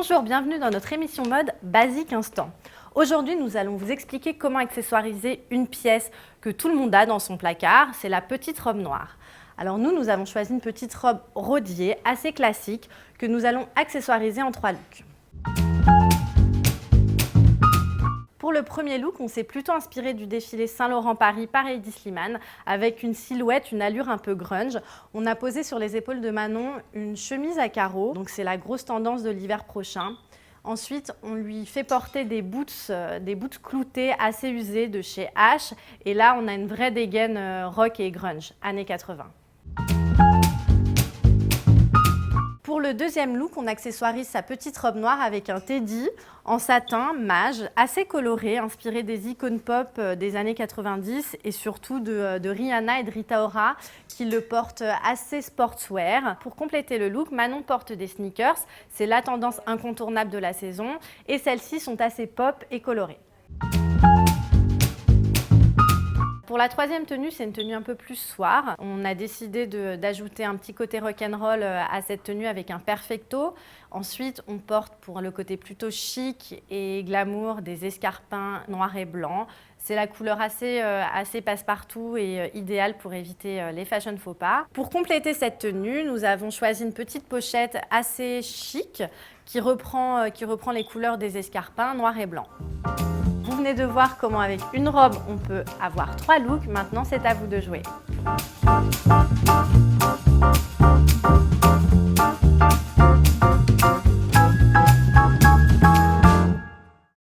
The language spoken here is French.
Bonjour, bienvenue dans notre émission mode Basique Instant. Aujourd'hui, nous allons vous expliquer comment accessoiriser une pièce que tout le monde a dans son placard, c'est la petite robe noire. Alors nous avons choisi une petite robe rodier assez classique que nous allons accessoiriser en 3 looks. Pour le premier look, on s'est plutôt inspiré du défilé Saint-Laurent Paris par Hedi Slimane avec une silhouette, une allure un peu grunge. On a posé sur les épaules de Manon une chemise à carreaux, donc c'est la grosse tendance de l'hiver prochain. Ensuite, on lui fait porter des boots cloutés assez usés de chez H. Et là, on a une vraie dégaine rock et grunge, années 80. Pour le deuxième look, on accessoirise sa petite robe noire avec un teddy en satin mage, assez coloré, inspiré des icônes pop des années 90 et surtout de Rihanna et de Rita Ora qui le portent assez sportswear. Pour compléter le look, Manon porte des sneakers, c'est la tendance incontournable de la saison et celles-ci sont assez pop et colorées. Pour la troisième tenue, c'est une tenue un peu plus soir. On a décidé d'ajouter un petit côté rock'n'roll à cette tenue avec un perfecto. Ensuite, on porte pour le côté plutôt chic et glamour des escarpins noirs et blancs. C'est la couleur assez passe-partout et idéale pour éviter les fashion faux pas. Pour compléter cette tenue, nous avons choisi une petite pochette assez chic qui reprend les couleurs des escarpins noirs et blancs. Vous venez de voir comment avec une robe, on peut avoir 3 looks. Maintenant, c'est à vous de jouer.